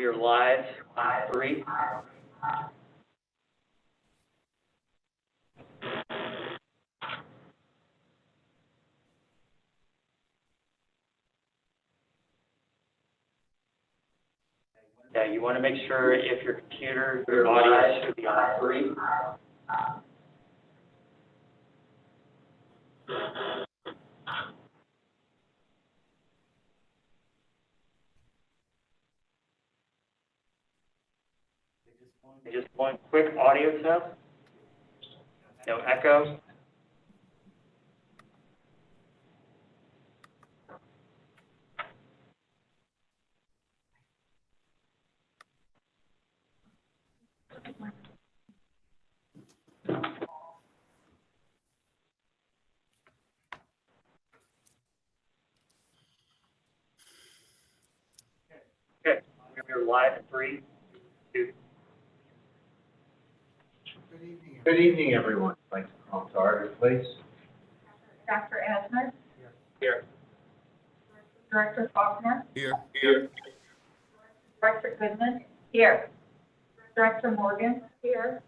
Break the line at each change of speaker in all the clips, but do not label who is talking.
We are live. 3. Yeah, you want to make sure if your computer, your audio should be on 3. Just one quick audio test. No echo. Okay, we're live at 3, 2.
Good evening, everyone. I'd like to call to order, please.
Dr. Asner?
Here.
Director Faulkner?
Here.
Director Goodman? Here. Director Morgan? Here.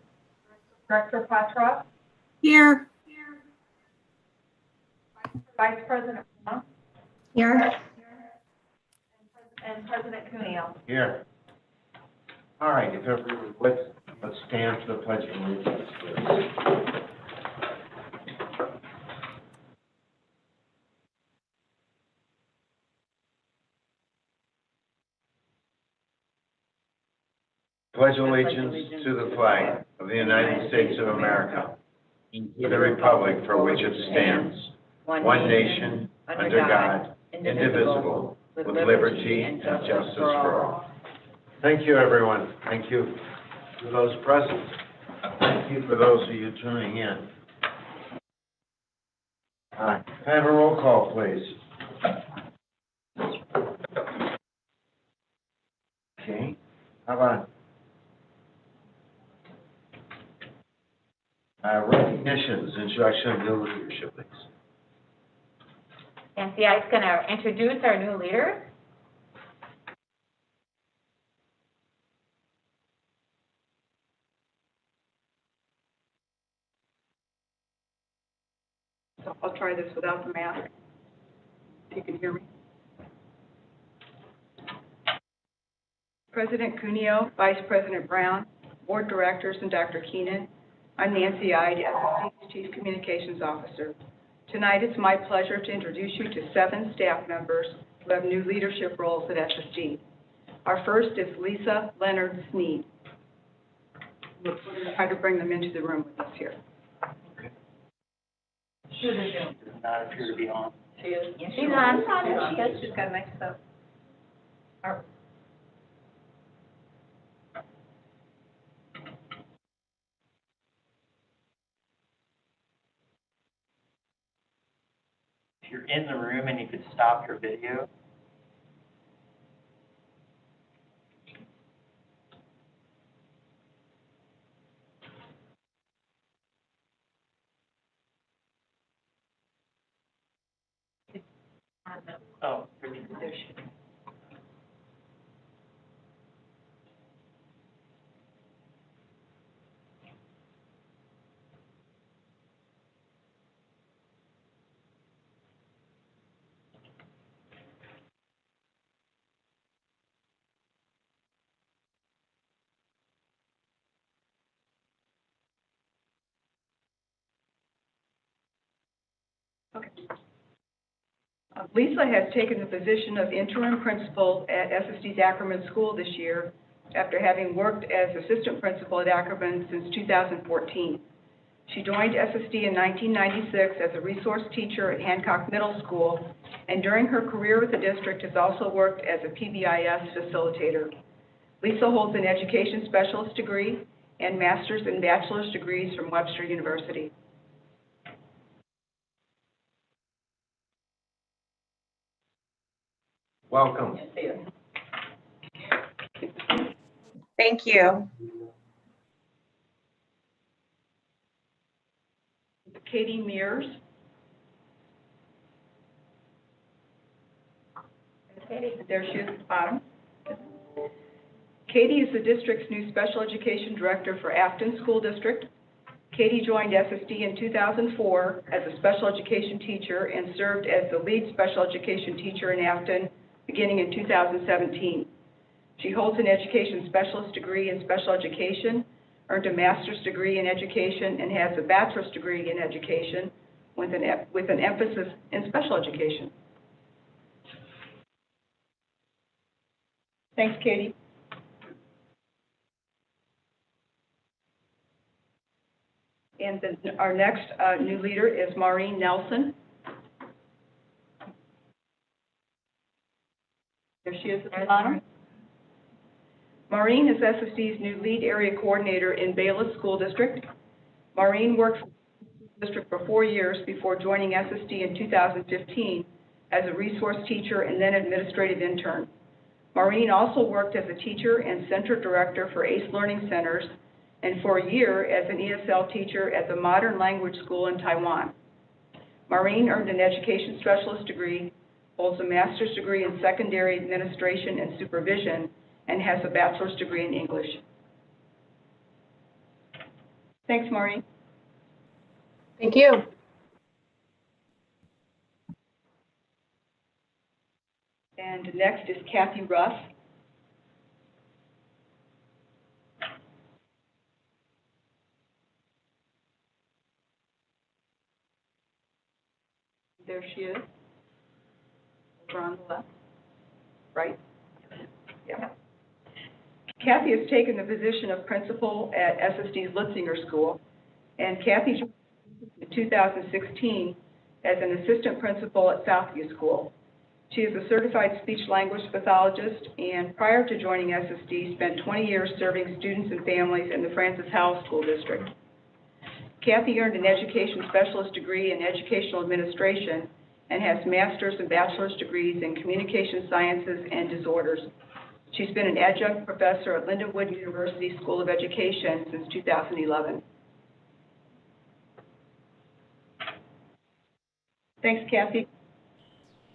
Director Patroff?
Here.
Vice President Brown?
Here.
And President Cuneo.
Here. All right, if everyone would, let's stand for the pledge of allegiance, please. Pledge allegiance to the flag of the United States of America, and to the republic for which it stands, one nation, under God, indivisible, with liberty and justice for all. Thank you, everyone. Thank you for those present. Thank you for those of you tuning in. Can I have a roll call, please? Okay, how about recognitions, introduction of new leadership, please.
Nancy I's going to introduce our new leaders.
So I'll try this without the mask, if you can hear me. President Cuneo, Vice President Brown, Board Directors, and Dr. Keenan, I'm Nancy Ide, SSD's Chief Communications Officer. Tonight it's my pleasure to introduce you to 7 staff members who have new leadership roles at SSD. Our first is Lisa Leonard Sneed. We're going to try to bring them into the room with us here.
Does not appear to be on.
She is. She's on. She is. She's got nice stuff.
If you're in the room and you could stop your video. Oh, there she is.
Okay. Lisa has taken the position of interim principal at SSD's Ackerman School this year after having worked as assistant principal at Ackerman since 2014. She joined SSD in 1996 as a resource teacher at Hancock Middle School, and during her career with the district has also worked as a PBIS facilitator. Lisa holds an education specialist degree and master's and bachelor's degrees from Webster University.
Welcome.
Thank you.
Katie Mears. There she is at the bottom. Katie is the district's new special education director for Afton School District. Katie joined SSD in 2004 as a special education teacher and served as the lead special education teacher in Afton beginning in 2017. She holds an education specialist degree in special education, earned a master's degree in education, and has a bachelor's degree in education with an emphasis in special education. Thanks, Katie. And then our next new leader is Maureen Nelson. There she is at the bottom. Maureen is SSD's new lead area coordinator in Bayless School District. Maureen worked for the district for 4 years before joining SSD in 2015 as a resource teacher and then administrative intern. Maureen also worked as a teacher and center director for ACE Learning Centers and for a year as an ESL teacher at the Modern Language School in Taiwan. Maureen earned an education specialist degree, holds a master's degree in secondary administration and supervision, and has a bachelor's degree in English. Thanks, Maureen.
Thank you.
And next is Kathy Russ. There she is, over on the left, right? Yeah. Kathy has taken the position of principal at SSD's Litzinger School, and Kathy joined in 2016 as an assistant principal at Southview School. She is a certified speech-language pathologist, and prior to joining SSD, spent 20 years serving students and families in the Francis Howell School District. Kathy earned an education specialist degree in educational administration and has master's and bachelor's degrees in communication sciences and disorders. She's been an adjunct professor at Lindenwood University School of Education since 2011. Thanks, Kathy.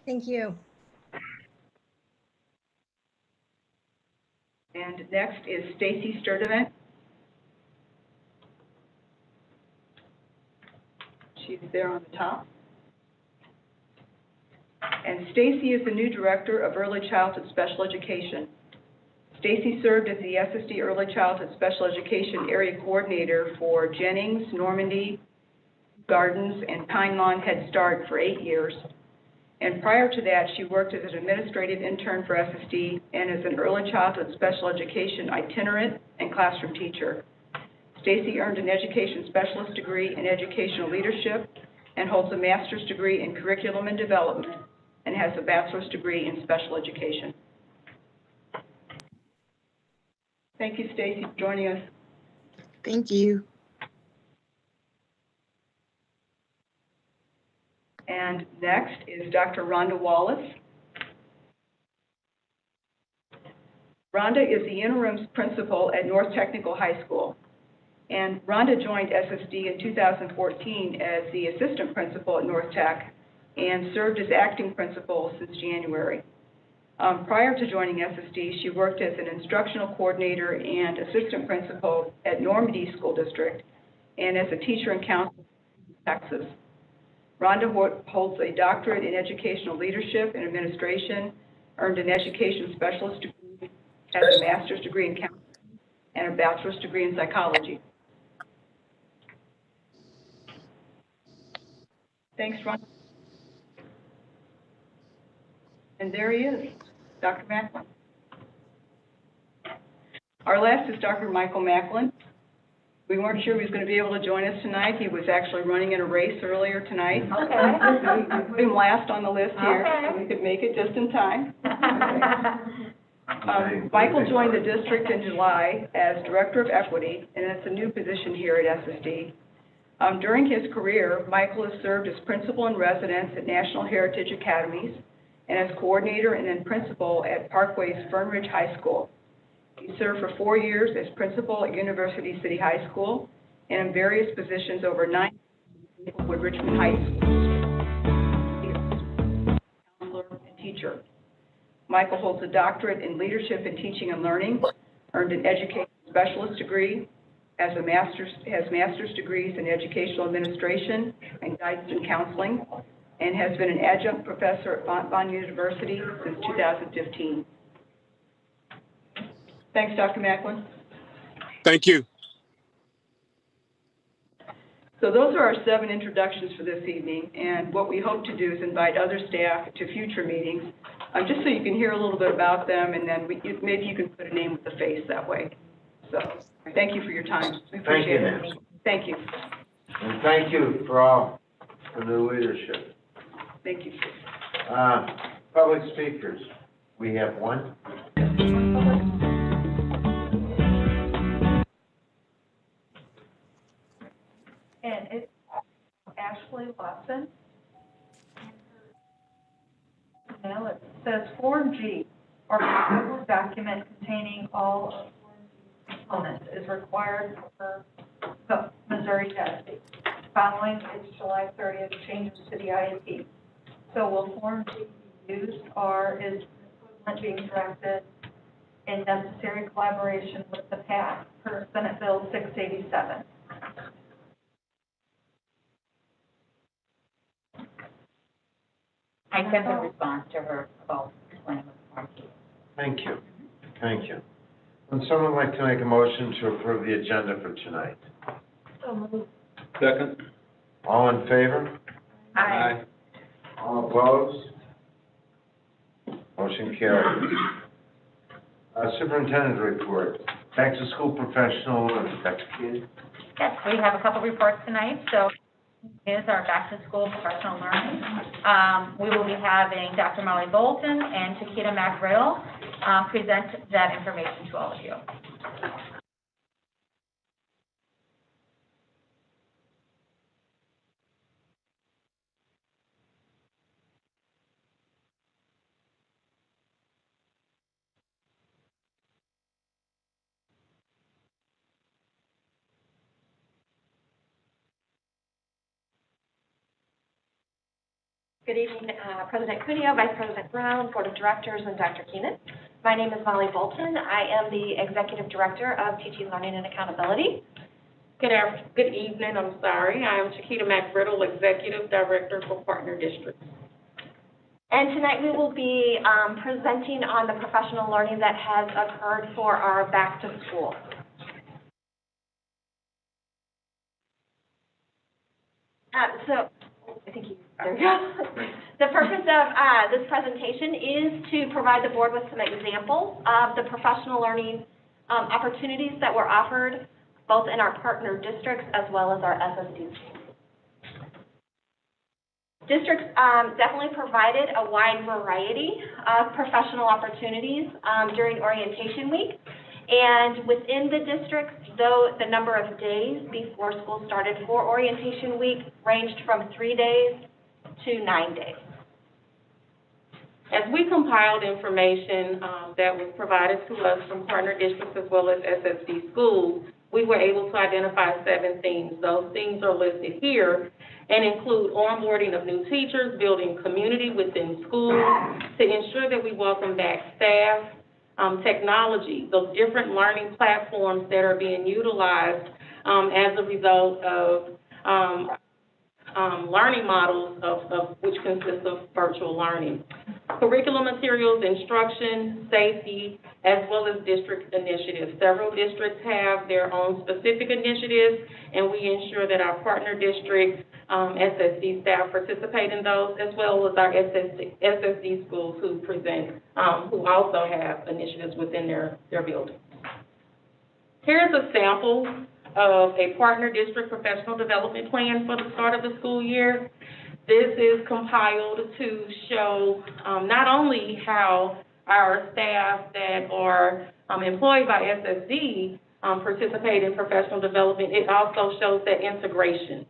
Thank you.
And next is Stacy Sturdivant. She's there on the top. And Stacy is the new director of Early Childhood Special Education. Stacy served as the SSD Early Childhood Special Education Area Coordinator for Jennings, Normandy, Gardens, and Pine Lawn Head Start for 8 years. And prior to that, she worked as an administrative intern for SSD and as an early childhood special education itinerant and classroom teacher. Stacy earned an education specialist degree in educational leadership and holds a master's degree in curriculum and development and has a bachelor's degree in special education. Thank you, Stacy, for joining us.
Thank you.
And next is Dr. Rhonda Wallace. Rhonda is the interim principal at North Technical High School. And Rhonda joined SSD in 2014 as the assistant principal at North Tech and served as acting principal since January. Prior to joining SSD, she worked as an instructional coordinator and assistant principal at Normandy School District and as a teacher and counselor in Texas. Rhonda holds a doctorate in educational leadership and administration, earned an education specialist degree, has a master's degree in counseling, and a bachelor's degree in psychology. Thanks, Rhonda. And there he is, Dr. Macklin. Our last is Dr. Michael Macklin. We weren't sure he was going to be able to join us tonight. He was actually running in a race earlier tonight.
Okay.
We put him last on the list here, so we could make it just in time. Michael joined the district in July as Director of Equity, and it's a new position here at SSD. During his career, Michael has served as principal in residence at National Heritage Academies and as coordinator and then principal at Parkway's Fernridge High School. He served for 4 years as principal at University City High School and in various positions over 9 years at Richmond High School, counselor and teacher. Michael holds a doctorate in leadership and teaching and learning, earned an education specialist degree, has master's degrees in educational administration and guidance and counseling, and has been an adjunct professor at Fontbonne University since 2015. Thanks, Dr. Macklin.
Thank you.
So those are our 7 introductions for this evening, and what we hope to do is invite other staff to future meetings, just so you can hear a little bit about them, and then maybe you can put a name with a face that way. So thank you for your time. We appreciate it.
Nancy.
Thank you.
And thank you for all the new leadership.
Thank you.
Public speakers, we have one.
And it's Ashley Watson. Now it says Form G, or whatever document containing all of Form G components is required for the Missouri testing, following its July 30th changes to the IEP. So will Form G be used, or is equivalent being drafted in necessary collaboration with the PAC per Senate Bill 687?
I sent a response to her about explaining the Form G.
Thank you. Thank you. Would someone like to make a motion to approve the agenda for tonight?
Second.
All in favor?
Aye.
All opposed? Motion carries. Superintendent report. Back to school professional and Dr. Keating.
Yes, we have a couple reports tonight. So is our back-to-school professional learning. We will be having Dr. Molly Bolton and Chiquita McRiddle present that information to all of you.
Good evening, President Cuneo, Vice President Brown, Board of Directors, and Dr. Keenan. My name is Molly Bolton. I am the Executive Director of Teaching, Learning, and Accountability.
Good evening, I am Chiquita McRiddle, Executive Director for Partner Districts.
And tonight we will be presenting on the professional learning that has occurred for our back to school. There we go. The purpose of this presentation is to provide the board with some examples of the professional learning opportunities that were offered both in our partner districts as well as our SSD schools. Districts definitely provided a wide variety of professional opportunities during orientation week. And within the districts, though, the number of days before school started for orientation week ranged from 3 days to 9 days.
As we compiled information that was provided to us from partner districts as well as SSD schools, we were able to identify 7 themes. Those themes are listed here and include onboarding of new teachers, building community within schools to ensure that we welcome back staff, technology, those different learning platforms that are being utilized as a result of learning models of which consist of virtual learning. Curriculum materials, instruction, safety, as well as district initiatives. Several districts have their own specific initiatives, and we ensure that our partner district SSD staff participate in those, as well as our SSD schools who present, who also have initiatives within their buildings. Here's a sample of a partner district professional development plan for the start of the school year. This is compiled to show not only how our staff that are employed by SSD participate in professional development, it also shows that integration.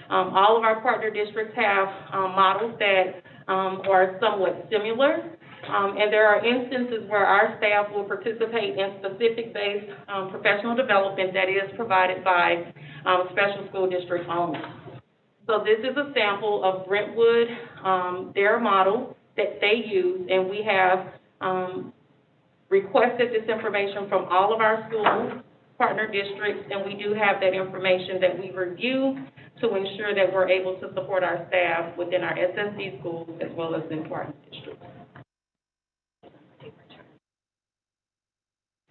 All of our partner districts have models that are somewhat similar, and there are instances where our staff will participate in specific-based professional development that is provided by special school district owners. So this is a sample of Brentwood, their model that they use, and we have requested this information from all of our schools, partner districts, and we do have that information that we review to ensure that we're able to support our staff within our SSD schools as well as in partner districts.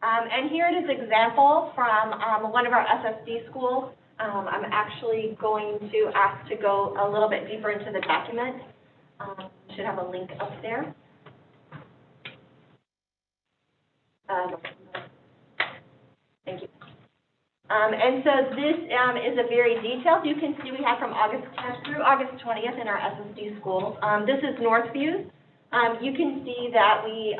And here it is an example from one of our SSD schools. I'm actually going to ask to go a little bit deeper into the document. Should have a link up there. Thank you. And so this is a very detailed. You can see we have from August 10th through August 20th in our SSD schools. This is Northview's. You can see that we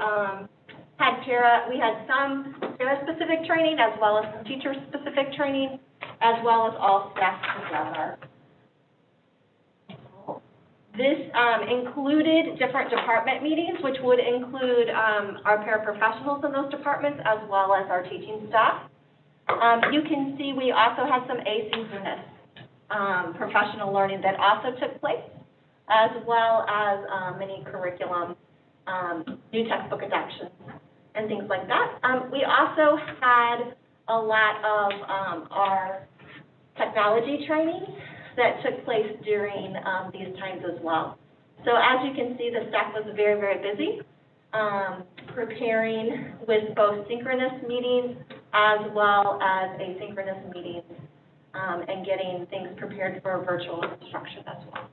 had some para-specific training as well as some teacher-specific training, as well as all staff together. This included different department meetings, which would include our paraprofessionals in those departments, as well as our teaching staff. You can see we also had some asynchronous professional learning that also took place, as well as many curriculum, new textbook adoptions, and things like that. We also had a lot of our technology training that took place during these times as well. So as you can see, the staff was very, very busy preparing with both synchronous meetings as well as asynchronous meetings and getting things prepared for virtual instruction as well.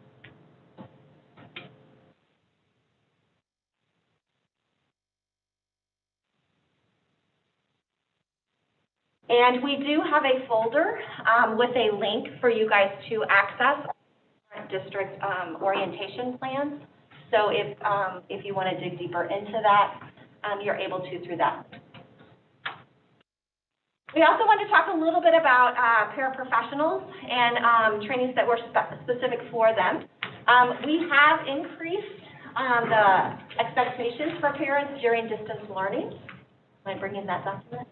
And we do have a folder with a link for you guys to access district orientation plans. So if you want to dig deeper into that, you're able to through that. We also want to talk a little bit about paraprofessionals and trainings that were specific for them. We have increased the expectations for parents during distance learning. Am I bringing that document?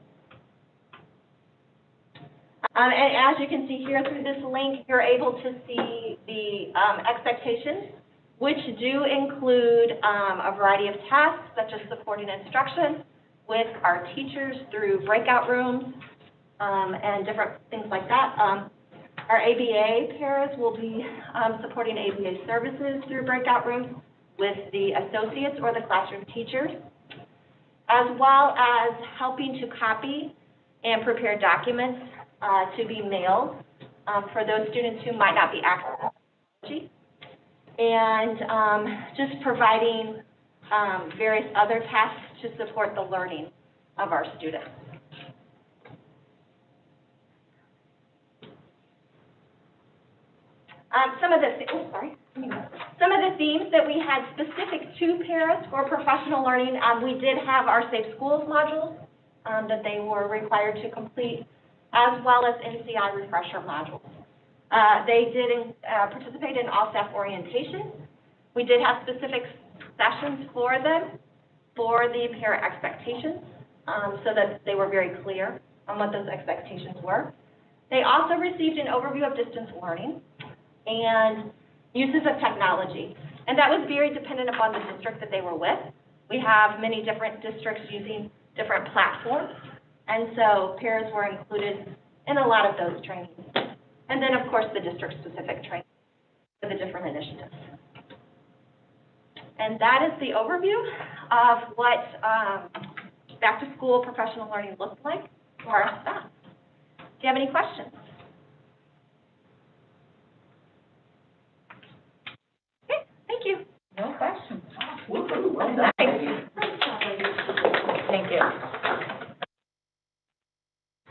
And as you can see here through this link, you're able to see the expectations, which do include a variety of tasks, such as supporting instruction with our teachers through breakout rooms and different things like that. Our ABA paras will be supporting ABA services through breakout rooms with the associates or the classroom teachers, as well as helping to copy and prepare documents to be mailed for those students who might not be accessing technology, and just providing various other tasks to support the learning of our students. Some of the themes that we had specific to paras for professional learning, we did have our Safe Schools modules that they were required to complete, as well as NCI refresher modules. They did participate in all staff orientation. We did have specific sessions for them for the para expectations so that they were very clear on what those expectations were. They also received an overview of distance learning and uses of technology. And that was very dependent upon the district that they were with. We have many different districts using different platforms, and so paras were included in a lot of those trainings. And then, of course, the district-specific training for the different initiatives. And that is the overview of what back-to-school professional learning looked like for our staff. Do you have any questions? Okay, thank you.
No questions.
Thank you.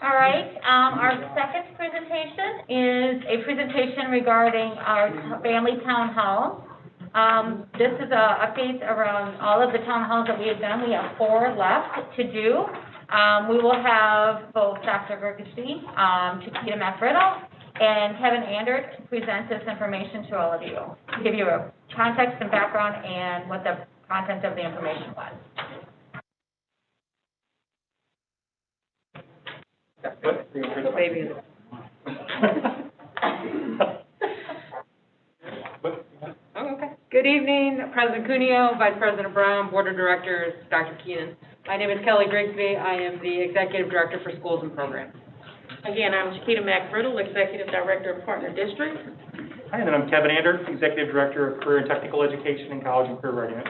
All right, our second presentation is a presentation regarding our family town hall. This is updates around all of the town halls that we have done. We have 4 left to do. We will have both Dr. Gergesi, Chiquita Manfredo, and Kevin Andert present this information to all of you, to give you a context and background and what the content of the information was.
Okay. Good evening, President Cuneo, Vice President Brown, Board of Directors, Dr. Keenan. My name is Kelly Grigsby. I am the Executive Director for Schools and Programs.
Again, I'm Chiquita McBriddle, Executive Director of Partner Districts.
Hi, and I'm Kevin Anders, Executive Director of Career and Technical Education in College and Career Readiness.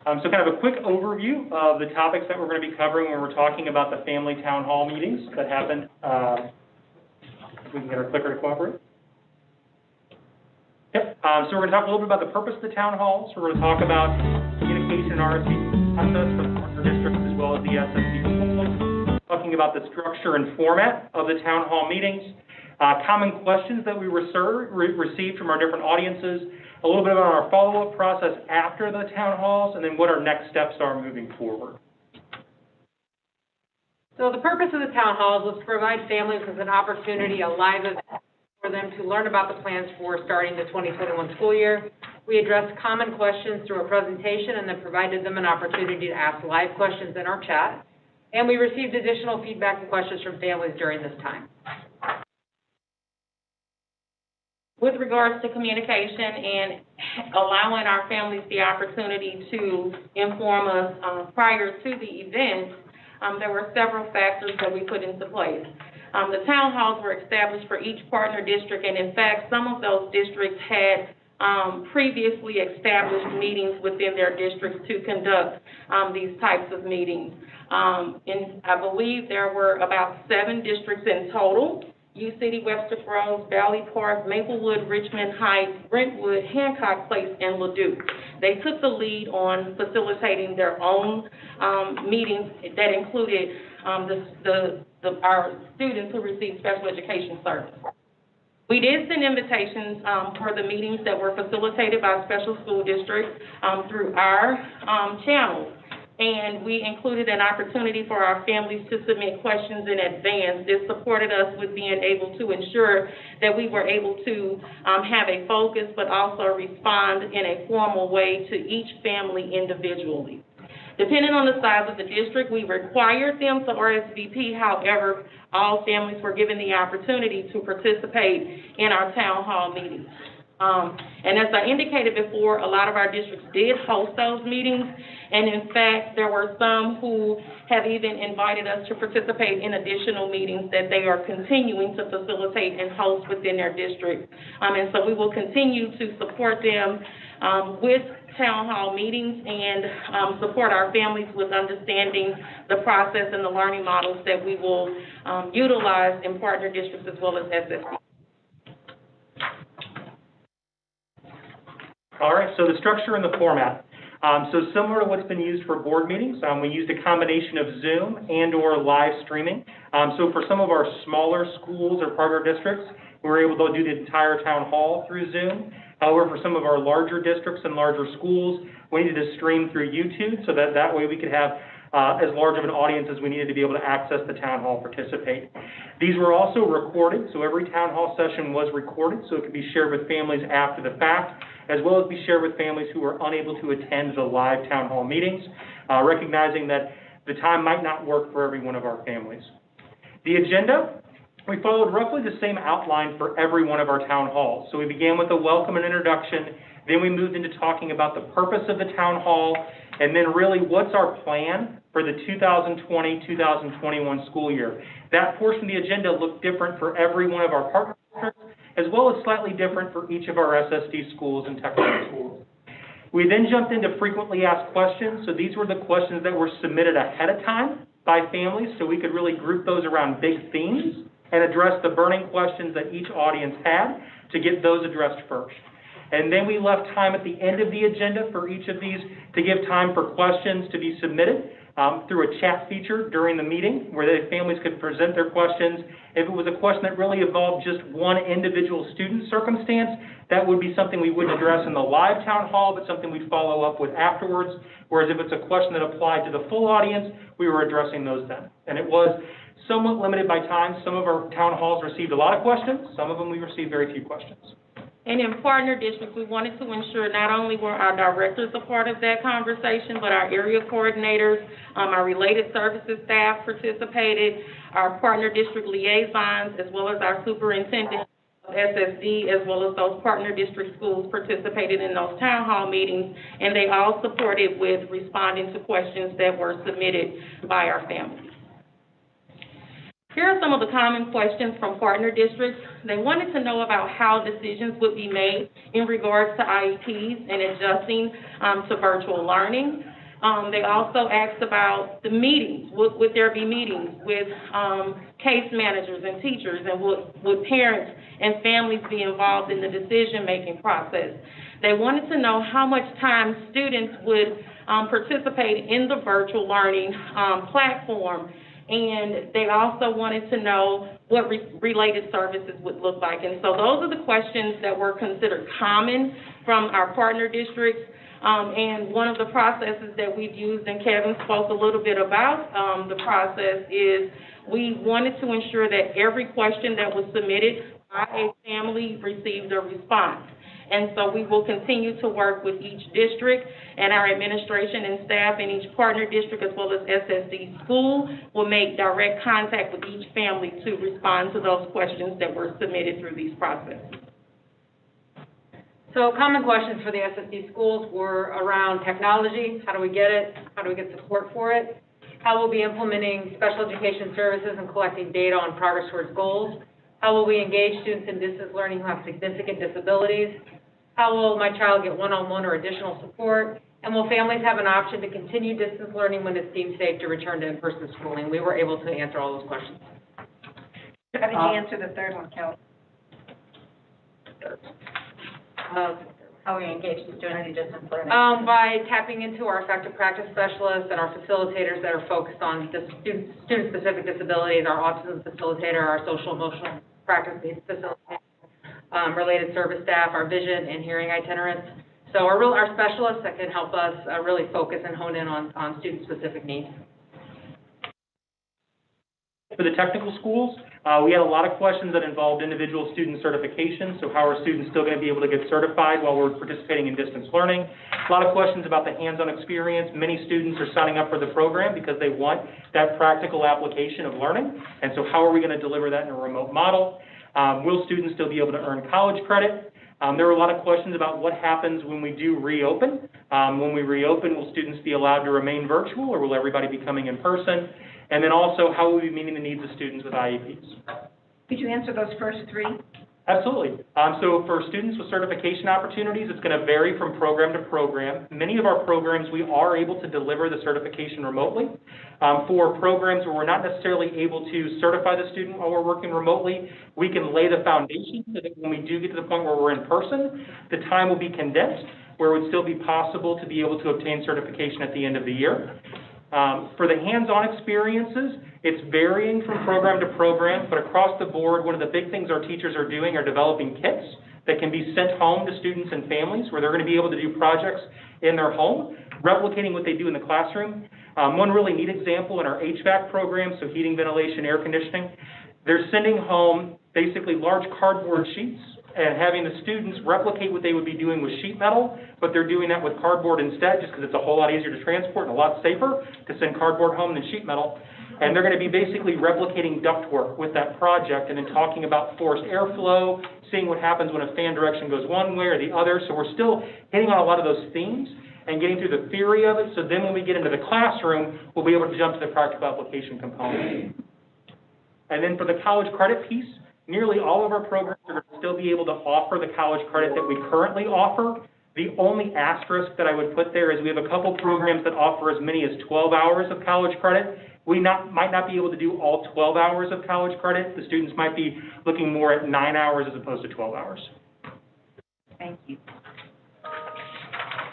So kind of a quick overview of the topics that we're going to be covering when we're talking about the family town hall meetings that happened. If we can get our clicker to cooperate. Yep. So we're going to talk a little bit about the purpose of the town halls. We're going to talk about communication and RSVP process for the partner districts as well as the SSD schools. Talking about the structure and format of the town hall meetings. Common questions that we received from our different audiences. A little bit about our follow-up process after the town halls, and then what our next steps are moving forward.
So the purpose of the town halls was to provide families with an opportunity, a live event for them to learn about the plans for starting the 2021 school year. We addressed common questions through a presentation and then provided them an opportunity to ask live questions in our chat. And we received additional feedback and questions from families during this time.
With regards to communication and allowing our families the opportunity to inform us prior to the event, there were several factors that we put into place. The town halls were established for each partner district, and in fact, some of those districts had previously established meetings within their districts to conduct these types of meetings. And I believe there were about 7 districts in total: U-City, Webster Groves, Valley Park, Maplewood, Richmond Heights, Brentwood, Hancock Place, and Leduc. They took the lead on facilitating their own meetings that included our students who received special education service. We did send invitations for the meetings that were facilitated by special school districts through our channels. And we included an opportunity for our families to submit questions in advance. This supported us with being able to ensure that we were able to have a focus, but also respond in a formal way to each family individually. Depending on the size of the district, we required them to RSVP. However, all families were given the opportunity to participate in our town hall meetings. And as I indicated before, a lot of our districts did host those meetings, and in fact, there were some who have even invited us to participate in additional meetings that they are continuing to facilitate and host within their district. And so we will continue to support them with town hall meetings and support our families with understanding the process and the learning models that we will utilize in partner districts as well as SSD.
All right, so the structure and the format. So similar to what's been used for board meetings, we used a combination of Zoom and or live streaming. So for some of our smaller schools or partner districts, we were able to do the entire town hall through Zoom. However, for some of our larger districts and larger schools, we needed to stream through YouTube so that way we could have as large of an audience as we needed to be able to access the town hall, participate. These were also recorded, so every town hall session was recorded, so it could be shared with families after the fact, as well as be shared with families who were unable to attend the live town hall meetings, recognizing that the time might not work for every one of our families. The agenda, we followed roughly the same outline for every one of our town halls. So we began with a welcome and introduction, then we moved into talking about the purpose of the town hall, and then really what's our plan for the 2020-2021 school year. That portion of the agenda looked different for every one of our partner districts, as well as slightly different for each of our SSD schools and technical schools. We then jumped into frequently asked questions. So these were the questions that were submitted ahead of time by families, so we could really group those around big themes and address the burning questions that each audience had to get those addressed first. And then we left time at the end of the agenda for each of these to give time for questions to be submitted through a chat feature during the meeting where the families could present their questions. If it was a question that really involved just one individual student circumstance, that would be something we wouldn't address in the live town hall, but something we'd follow up with afterwards. Whereas if it's a question that applied to the full audience, we were addressing those then. And it was somewhat limited by time. Some of our town halls received a lot of questions. Some of them we received very few questions.
And in partner districts, we wanted to ensure not only were our directors a part of that conversation, but our area coordinators, our related services staff participated, our partner district liaisons, as well as our superintendent SSD, as well as those partner district schools participated in those town hall meetings, and they all supported with responding to questions that were submitted by our families. Here are some of the common questions from partner districts. They wanted to know about how decisions would be made in regards to IEPs and adjusting to virtual learning. They also asked about the meetings. Would there be meetings with case managers and teachers, and would parents and families be involved in the decision-making process? They wanted to know how much time students would participate in the virtual learning platform, and they also wanted to know what related services would look like. And so those are the questions that were considered common from our partner districts. And one of the processes that we've used, and Kevin spoke a little bit about the process, is we wanted to ensure that every question that was submitted by a family received a response. And so we will continue to work with each district, and our administration and staff in each partner district, as well as SSD school, will make direct contact with each family to respond to those questions that were submitted through these processes.
So common questions for the SSD schools were around technology. How do we get it? How do we get support for it? How will we be implementing special education services and collecting data on progress towards goals? How will we engage students in distance learning who have significant disabilities? How will my child get one-on-one or additional support? And will families have an option to continue distance learning when it's deemed safe to return to in-person schooling? We were able to answer all those questions.
How did you answer the third one, Kelly?
How we engage the students in distance learning?
By tapping into our effective practice specialists and our facilitators that are focused on the student-specific disabilities, our autism facilitator, our social-emotional practice facilitator, related service staff, our vision and hearing itinerants. So our specialists that can help us really focus and hone in on student-specific needs.
For the technical schools, we had a lot of questions that involved individual student certification. So how are students still going to be able to get certified while we're participating in distance learning? A lot of questions about the hands-on experience. Many students are signing up for the program because they want that practical application of learning. And so how are we going to deliver that in a remote model? Will students still be able to earn college credit? There were a lot of questions about what happens when we do reopen. When we reopen, will students be allowed to remain virtual, or will everybody be coming in person? And then also, how will we be meeting the needs of students with IEPs?
Could you answer those first three?
Absolutely. So for students with certification opportunities, it's going to vary from program to program. Many of our programs, we are able to deliver the certification remotely. For programs where we're not necessarily able to certify the student while we're working remotely, we can lay the foundation so that when we do get to the point where we're in person, the time will be condensed, where it would still be possible to be able to obtain certification at the end of the year. For the hands-on experiences, it's varying from program to program, but across the board, one of the big things our teachers are doing are developing kits that can be sent home to students and families where they're going to be able to do projects in their home, replicating what they do in the classroom. One really neat example in our HVAC program, so heating, ventilation, air conditioning, they're sending home basically large cardboard sheets and having the students replicate what they would be doing with sheet metal, but they're doing that with cardboard instead just because it's a whole lot easier to transport and a lot safer to send cardboard home than sheet metal. And they're going to be basically replicating ductwork with that project and then talking about forced airflow, seeing what happens when a fan direction goes one way or the other. So we're still hitting on a lot of those themes and getting through the theory of it. So then when we get into the classroom, we'll be able to jump to the practical application component. And then for the college credit piece, nearly all of our programs are going to still be able to offer the college credit that we currently offer. The only asterisk that I would put there is we have a couple programs that offer as many as 12 hours of college credit. We might not be able to do all 12 hours of college credit. The students might be looking more at 9 hours as opposed to 12 hours.
Thank you.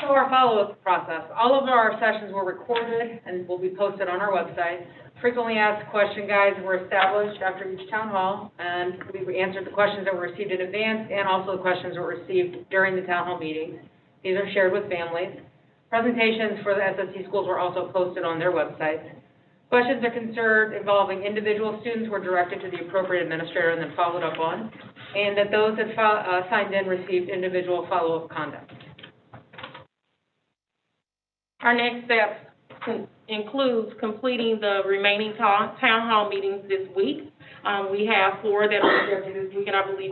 So our follow-up process. All of our sessions were recorded and will be posted on our website. Frequently asked question guides were established after each town hall, and we answered the questions that were received in advance and also the questions that were received during the town hall meetings. These are shared with families. Presentations for the SSD schools were also posted on their websites. Questions or concerns involving individual students were directed to the appropriate administrator and then followed up on, and that those that signed in received individual follow-up conduct.
Our next step includes completing the remaining town hall meetings this week. We have 4 that are scheduled this week, and I believe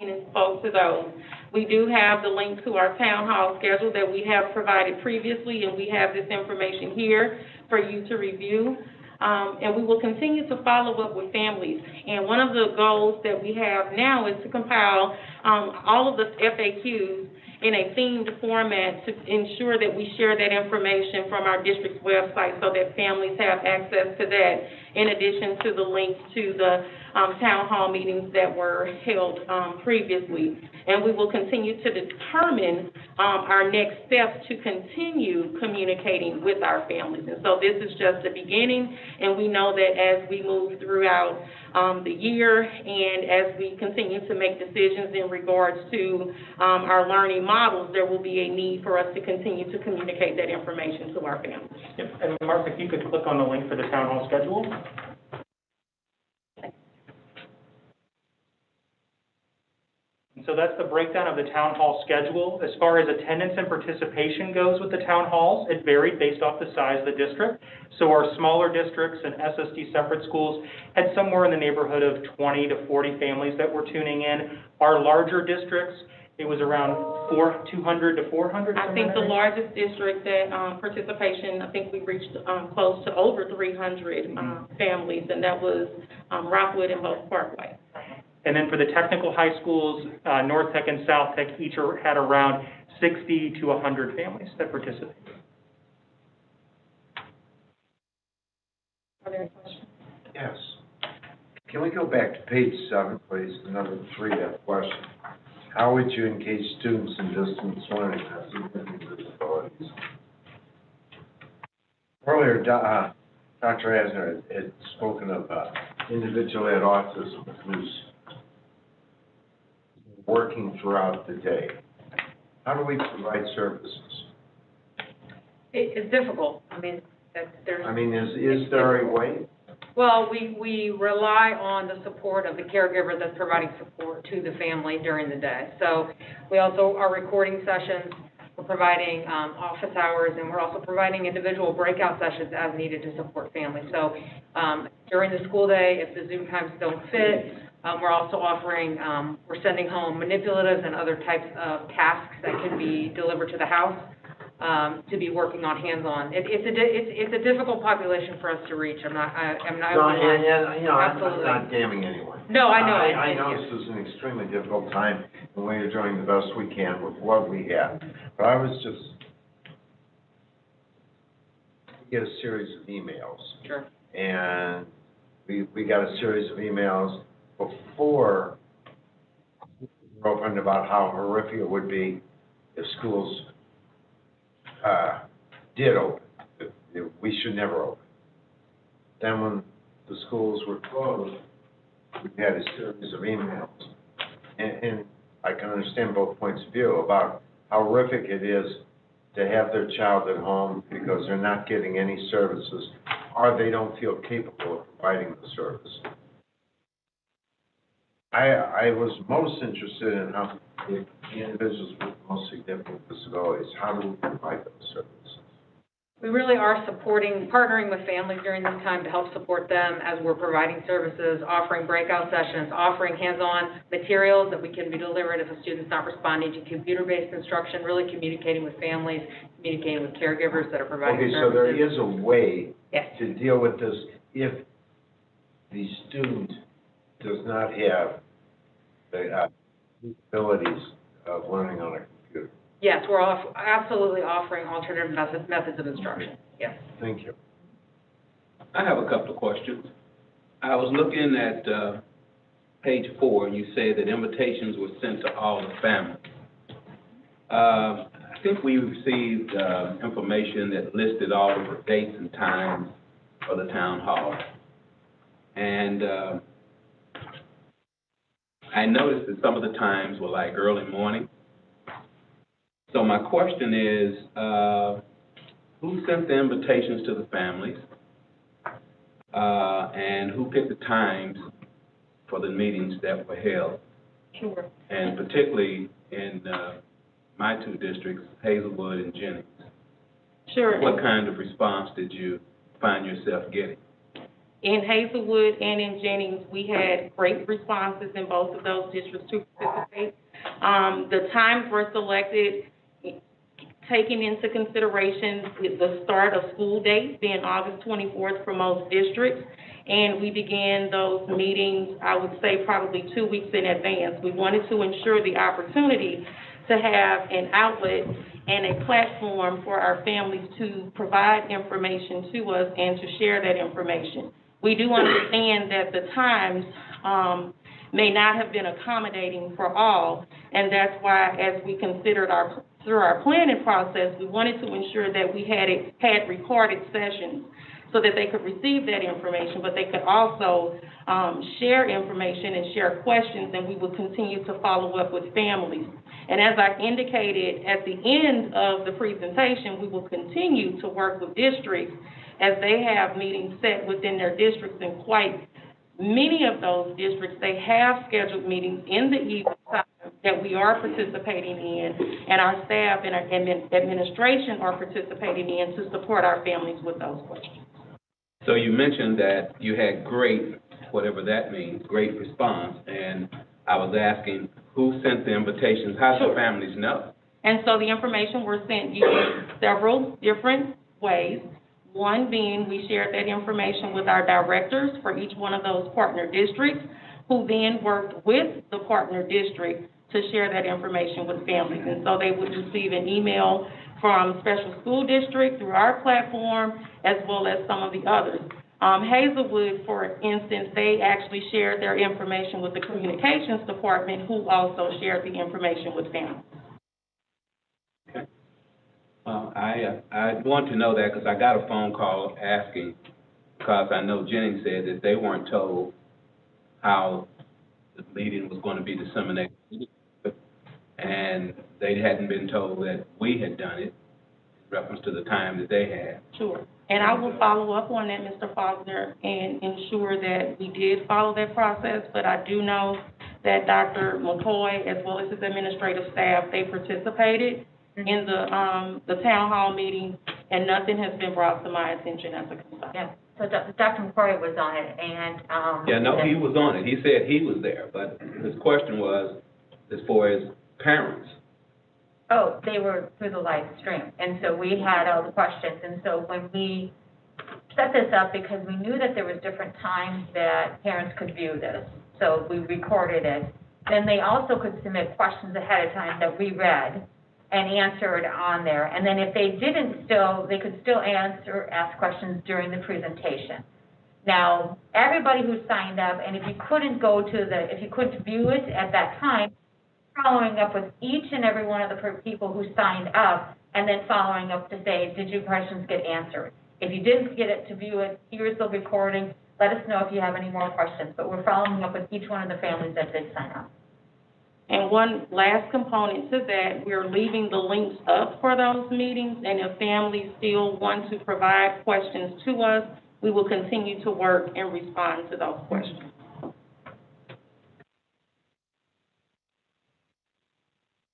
and spoke to those. We do have the link to our town hall schedule that we have provided previously, and we have this information here for you to review. And we will continue to follow up with families. And one of the goals that we have now is to compile all of the FAQs in a themed format to ensure that we share that information from our district's website so that families have access to that, in addition to the links to the town hall meetings that were held previously. And we will continue to determine our next steps to continue communicating with our families. And so this is just the beginning, and we know that as we move throughout the year and as we continue to make decisions in regards to our learning models, there will be a need for us to continue to communicate that information to our families.
Yep. And Mark, if you could click on the link for the town hall schedule. And so that's the breakdown of the town hall schedule. As far as attendance and participation goes with the town halls, it varied based off the size of the district. So our smaller districts and SSD separate schools had somewhere in the neighborhood of 20 to 40 families that were tuning in. Our larger districts, it was around 200 to 400.
I think the largest district that participation, I think we reached close to over 300 families, and that was Rockwood and Hope Parkway.
And then for the technical high schools, North Tech and South Tech each had around 60 to 100 families that participated.
Are there any questions?
Yes. Can we go back to page 7, please, number 3, that question? How would you engage students in distance learning as significant disabilities? Earlier, Dr. Asner had spoken of individual had autism who's working throughout the day. How do we provide services?
It's difficult. I mean, is
there a way?
Well, we rely on the support of the caregiver that's providing support to the family during the day. So we also are recording sessions, we're providing office hours, and we're also providing individual breakout sessions as needed to support families. So during the school day, if the Zoom times don't fit, we're also offering, we're sending home manipulatives and other types of tasks that can be delivered to the house to be working on hands-on. It's a difficult population for us to reach. I'm not.
I'm
Absolutely.
not damning anyone.
No, I know.
I know this is an extremely difficult time, and we're doing the best we can with what we have. But I was just, we get a series of emails.
Sure.
And we got a series of emails before we were opened about how horrific it would be if schools did open. We should never open. Then when the schools were closed, we had a series of emails. And I can understand both points of view about how horrific it is to have their child at home because they're not getting any services or they don't feel capable of providing the service. I was most interested in how the individuals with the most significant disabilities, how do we provide those services?
We really are partnering with families during this time to help support them as we're providing services, offering breakout sessions, offering hands-on materials that we can be delivered if a student's not responding to computer-based instruction, really communicating with families, communicating with caregivers that are providing services.
Okay, so there is a way
Yes.
to deal with this if the student does not have the abilities of learning on a computer.
Yes, we're absolutely offering alternative methods of instruction. Yes.
Thank you.
I have a couple of questions. I was looking at page 4, and you say that invitations were sent to all the families. I think we received information that listed all the dates and times for the town hall. And I noticed that some of the times were like early morning. So my question is, who sent the invitations to the families? And who picked the times for the meetings that were held?
Sure.
And particularly in my two districts, Hazelwood and Jennings.
Sure.
What kind of response did you find yourself getting?
In Hazelwood and in Jennings, we had great responses in both of those districts to participate. The times were selected taking into consideration the start of school dates being August 24th for most districts, and we began those meetings, I would say, probably 2 weeks in advance. We wanted to ensure the opportunity to have an outlet and a platform for our families to provide information to us and to share that information. We do understand that the times may not have been accommodating for all, and that's why, as we considered through our planning process, we wanted to ensure that we had recorded sessions so that they could receive that information, but they could also share information and share questions, and we would continue to follow up with families. And as I indicated at the end of the presentation, we will continue to work with districts as they have meetings set within their districts, and quite many of those districts, they have scheduled meetings in the evening time that we are participating in, and our staff and our administration are participating in to support our families with those questions.
So you mentioned that you had great, whatever that means, great response, and I was asking who sent the invitations, how did the families know?
And so the information was sent using several different ways. One being we shared that information with our directors for each one of those partner districts, who then worked with the partner district to share that information with families. And so they would receive an email from special school district through our platform, as well as some of the others. Hazelwood, for instance, they actually shared their information with the communications department, who also shared the information with families.
Okay. I want to know that because I got a phone call asking, because I know Jennings said that they weren't told how the meeting was going to be disseminated, and they hadn't been told that we had done it in reference to the time that they had.
Sure. And I will follow up on that, Mr. Faulkner, and ensure that we did follow that process. But I do know that Dr. McCoy, as well as his administrative staff, they participated in the town hall meeting, and nothing has been brought to my attention as a concern.
Yeah. So Dr. McCoy was on it, and
He was on it. He said he was there, but his question was as far as parents.
Oh, they were through the live stream, and so we had all the questions. And so when we set this up, because we knew that there was different times that parents could view this, so we recorded it. Then they also could submit questions ahead of time that we read and answered on there. And then if they didn't they could still ask questions during the presentation. Now, everybody who signed up, and if you couldn't if you couldn't view it at that time, following up with each and every one of the people who signed up, and then following up to say, did your questions get answered? If you didn't get it to view it, here's the recording. Let us know if you have any more questions. But we're following up with each one of the families that did sign up.
And one last component to that, we're leaving the links up for those meetings, and if families still want to provide questions to us, we will continue to work and respond to those questions.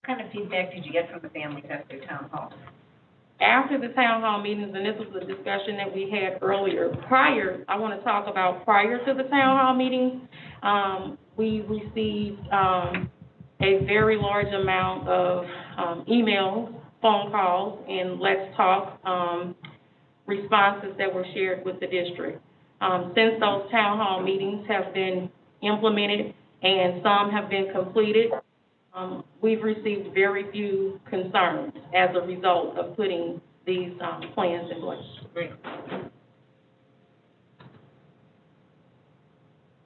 What kind of feedback did you get from the families after town hall?
After the town hall meetings, and this was a discussion that we had earlier, I want to talk about prior to the town hall meetings, we received a very large amount of emails, phone calls, and Let's Talk responses that were shared with the district. Since those town hall meetings have been implemented and some have been completed, we've received very few concerns as a result of putting these plans in place.
Great.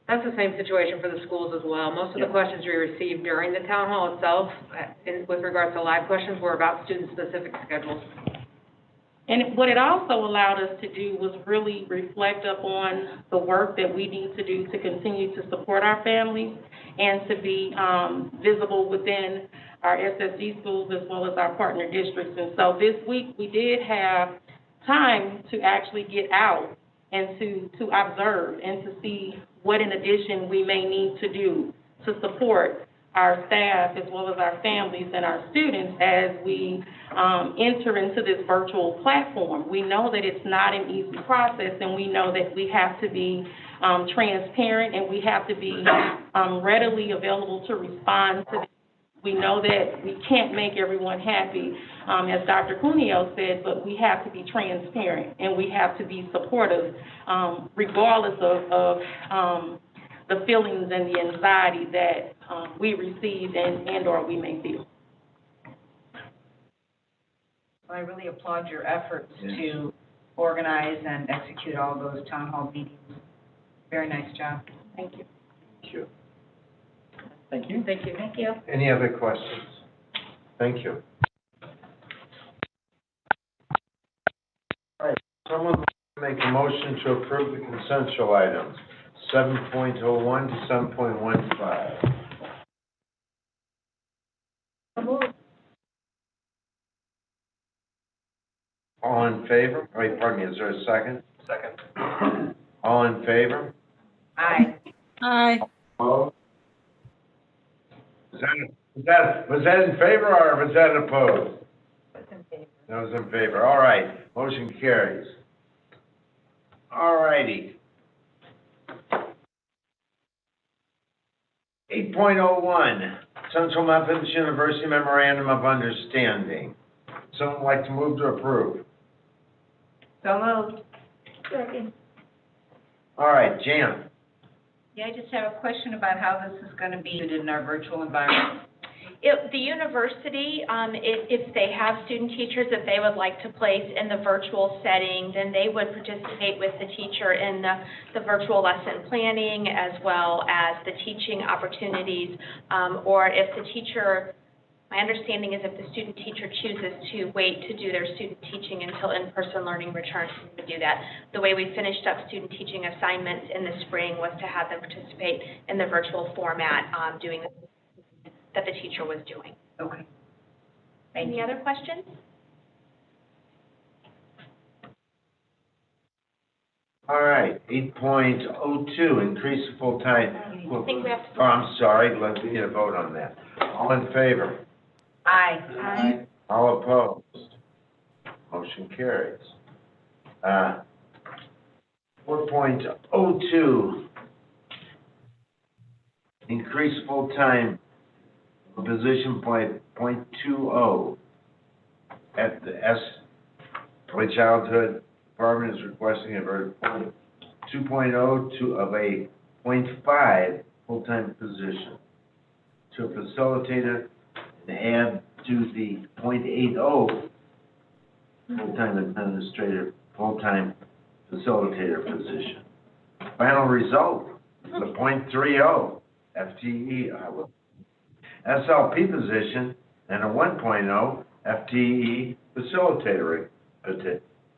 That's the same situation for the schools as well. Most of the questions we received during the town hall itself, with regards to live questions, were about student-specific schedules.
And what it also allowed us to do was really reflect upon the work that we need to do to continue to support our families and to be visible within our SSD schools as well as our partner districts. And so this week we did have time to actually get out and to observe and to see what in addition we may need to do to support our staff as well as our families and our students as we enter into this virtual platform. We know that it's not an easy process, and we know that we have to be transparent, and we have to be readily available to respond to. We know that we can't make everyone happy, as Dr. Cuneo said, but we have to be transparent and we have to be supportive, regardless of the feelings and the anxiety that we receive and or we may feel.
I really applaud your efforts to organize and execute all those town hall meetings. Very nice job.
Thank you.
Thank you.
Thank you.
Thank you. Thank you.
Any other questions? Thank you. All right, someone make a motion to approve the consensual items, 7.01 to 7.15. All in favor? Wait, pardon me, is there a second? Second. All in favor?
Aye.
Aye.
Opposed? Was that in favor or was that opposed? That was in favor. All right, motion carries. All righty. 8.01, Central Methodist University Memorandum of Understanding. Someone like to move to approve?
So moved.
Second.
All right, Jan.
Yeah, I just have a question about how this is going to be in our virtual environment.
The university, if they have student teachers that they would like to place in the virtual setting, then they would participate with the teacher in the virtual lesson planning as well as the teaching opportunities. Or if the teacher, my understanding is if the student teacher chooses to wait to do their student teaching until in-person learning returns, we would do that. The way we finished up student teaching assignments in the spring was to have them participate in the virtual format, doing that the teacher was doing.
Okay.
Any other questions?
All right, 8.02, increase the full-time.
I think we have to.
Oh, I'm sorry, let's get a vote on that. All in favor?
Aye.
Aye. All opposed? Motion carries. 4.02, increase full-time position by .20 at the Early Childhood Department is requesting a 2.0 to of a .5 full-time position to a facilitator and add to the .80 full-time administrator, full-time facilitator position. Final result, the .30 FTE SLP position and a 1.0 FTE facilitator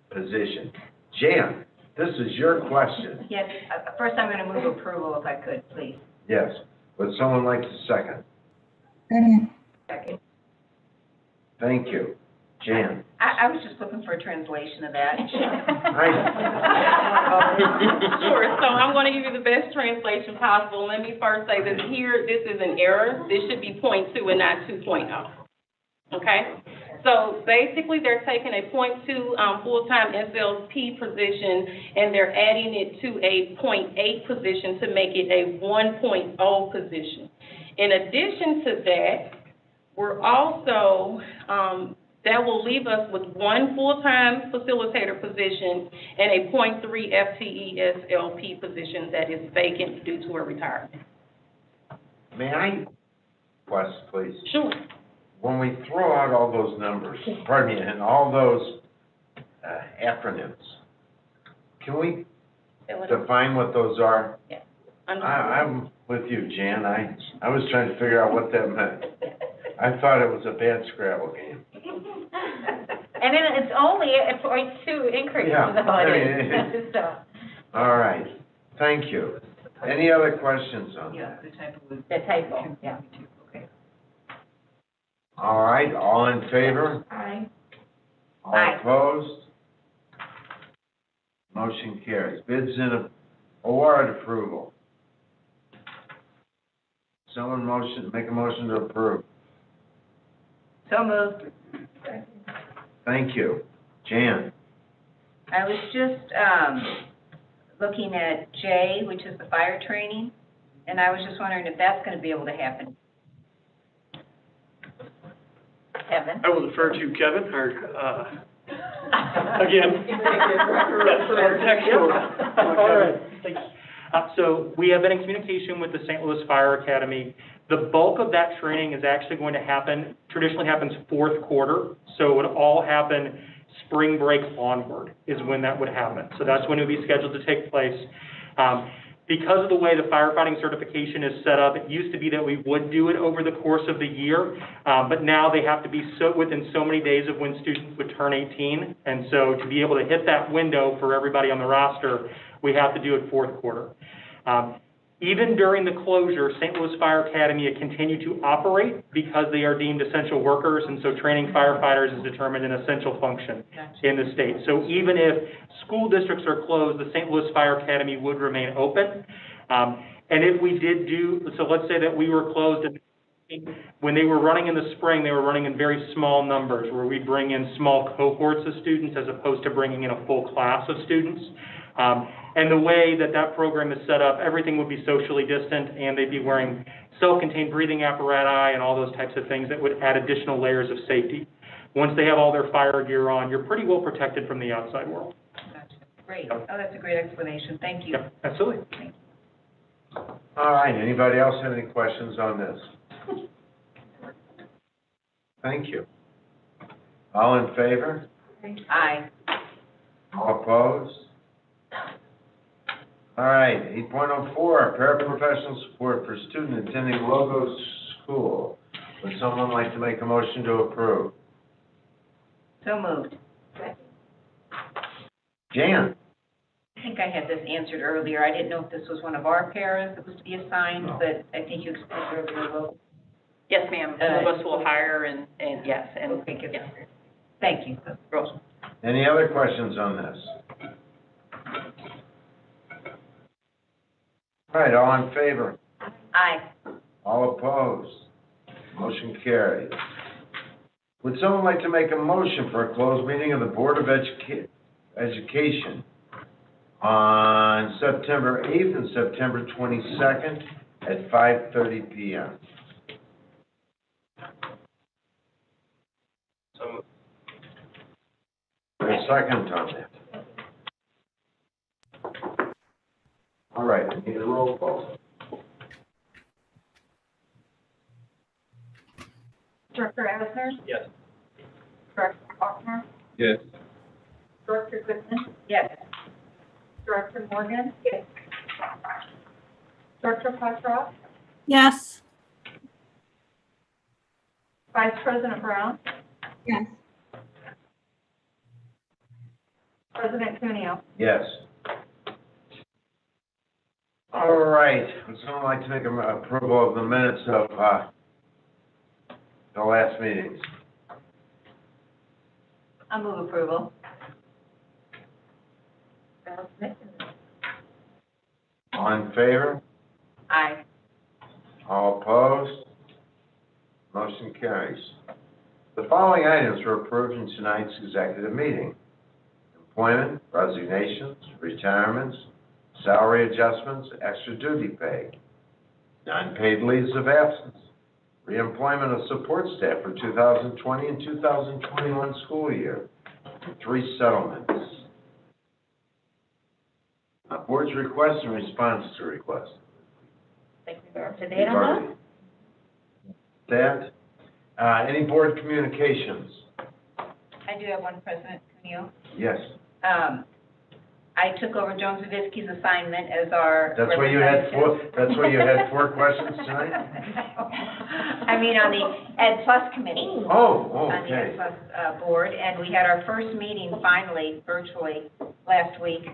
position. Jan, this is your question.
Yes, first I'm going to move approval if I could, please.
Yes. Would someone like to second?
Second.
Thank you. Jan.
I was just looking for a translation of that.
Sure, so I'm going to give you the best translation possible. Let me first say that here, this is an error. This should be .2 and not 2.0. Okay? So basically, they're taking a .2 full-time SLP position and they're adding it to a .8 position to make it a 1.0 position. In addition to that, we're also, that will leave us with one full-time facilitator position and a .3 FTE SLP position that is vacant due to a retirement.
May I request, please?
Sure.
When we throw out all those numbers, pardon me, and all those acronyms, can we define what those are?
Yeah.
I'm with you, Jan. I was trying to figure out what that meant. I thought it was a bad Scrabble game.
And then it's only a .2 increase
Yeah,
in the budget. So,
All right, thank you. Any other questions on
Yeah,
that?
the typo.
the typo, yeah.
Okay.
All right, all in favor?
Aye.
All
Aye.
opposed? Motion carries. Bids and award approval. Make a motion to approve.
So moved.
Thank you. Jan?
I was just, looking at J, which is the fire training, and I was just wondering if that's gonna be able to happen. Kevin?
I will defer to Kevin, or, again. All right, thanks. So we have been in communication with the St. Louis Fire Academy. The bulk of that training is actually going to happen, traditionally happens fourth quarter, so it would all happen spring break onward is when that would happen. So that's when it would be scheduled to take place. Because of the way the firefighting certification is set up, it used to be that we would do it over the course of the year, but now they have to be within so many days of when students would turn 18. And so to be able to hit that window for everybody on the roster, we have to do it fourth quarter. Even during the closure, St. Louis Fire Academy continued to operate because they are deemed essential workers, and so training firefighters is determined an essential function in the state. So even if school districts are closed, the St. Louis Fire Academy would remain open. And if we did so let's say that we were closed, when they were running in the spring, they were running in very small numbers, where we bring in small cohorts of students as opposed to bringing in a full class of students. And the way that that program is set up, everything would be socially distant, and they'd be wearing self-contained breathing apparatus and all those types of things that would add additional layers of safety. Once they have all their fire gear on, you're pretty well protected from the outside world.
Gotcha. Great. Oh, that's a great explanation. Thank you.
Yep, absolutely.
Thank you.
All right, anybody else have any questions on this? Thank you. All in favor?
Aye.
All opposed? All right, 8.04, paraprofessional support for student attending Logos School. Would someone like to make a motion to approve?
So moved.
Jan?
I think I had this answered earlier. I didn't know if this was one of our paras that was to be assigned, but I think you explained earlier, Logos.
Yes, ma'am. Logos will hire and yes, and.
Okay, good.
Yes.
Thank you.
Any other questions on this? All right, all in favor?
Aye.
All opposed? Motion carries. Would someone like to make a motion for a closed meeting of the Board of Education on September 8th and September 22nd at 5:30 p.m.?
So,
A second on that. All right, I need a roll call.
Director Asner?
yes.
Director Faulkner?
Yes.
Director Goodman?
Yes.
Director Morgan? Yes. Director Petrov?
Yes.
Vice President Brown?
Yes.
President Cuneo?
Yes. All right, would someone like to make an approval of the minutes of the last meetings?
I'll move approval.
All in favor?
Aye.
All opposed? Motion carries. The following items were approved in tonight's executive meeting: employment, resignations, retirements, salary adjustments, extra duty pay, non-paid leaves of absence, reemployment of support staff for 2020 and 2021 school year, and 3 settlements. Board's requests and response to requests.
Thank you, Mayor. To date on
That. Any board communications?
I do have one, President Cuneo.
Yes.
I took over Joan Zavitsky's assignment as our.
That's why you had 4 questions tonight?
I mean, on the Ed Plus committee.
Oh,
On the Ed
okay.
Plus board, and we had our first meeting finally, virtually, last week.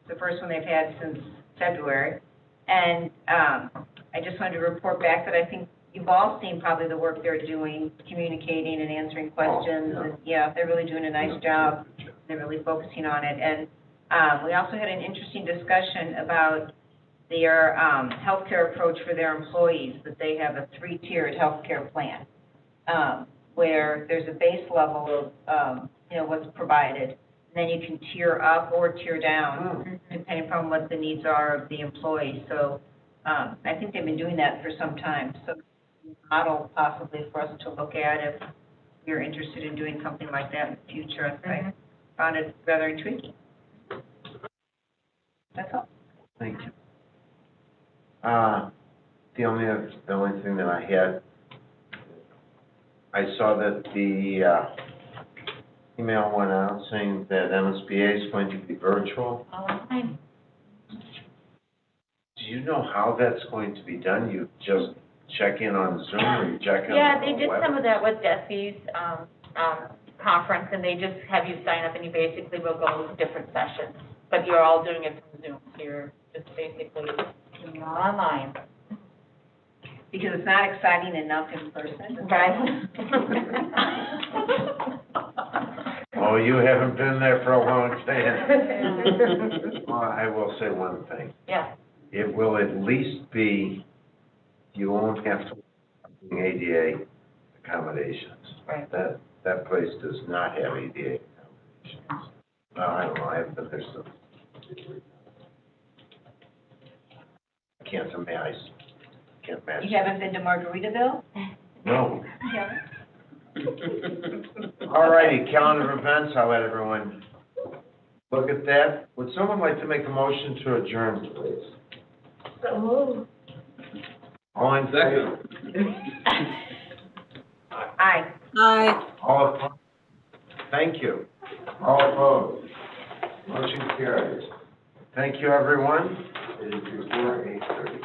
The first one they've had since February. And I just wanted to report back that I think you've all seen probably the work they're doing, communicating and answering questions. And yeah, they're really doing a nice job. They're really focusing on it. And we also had an interesting discussion about their healthcare approach for their employees, that they have a 3-tiered healthcare plan, where there's a base level of, what's provided, and then you can tier up or tier down, depending upon what the needs are of the employee. So I think they've been doing that for some time. So model possibly for us to look at if you're interested in doing something like that in the future. I found it rather intriguing. That's all.
Thank you. The only thing that I had, I saw that the email went out saying that MSBA is going to be virtual.
Online.
Do you know how that's going to be done? You just check in on Zoom or you check in
Yeah,
on
they
the
did
web?
some of that with Desi's, conference, and they just have you sign up and you basically will go to different sessions. But you're all doing it from Zoom, so you're just basically doing it online.
Because it's not exciting enough in person.
Right.
Oh, you haven't been there for a long time. Well, I will say one thing.
Yeah.
It will at least be, you won't have to do ADA accommodations.
Right.
That place does not have ADA accommodations. Well, I don't know, I haven't been there so. I can't imagine.
You haven't been to Margaritaville?
No.
Yeah.
All righty, calendar of events, I'll let everyone look at that. Would someone like to make a motion to adjourn, please?
So moved.
All in favor?
Aye.
Aye.
All opposed? Thank you. All opposed? Motion carries. Thank you, everyone. It is before 8:30.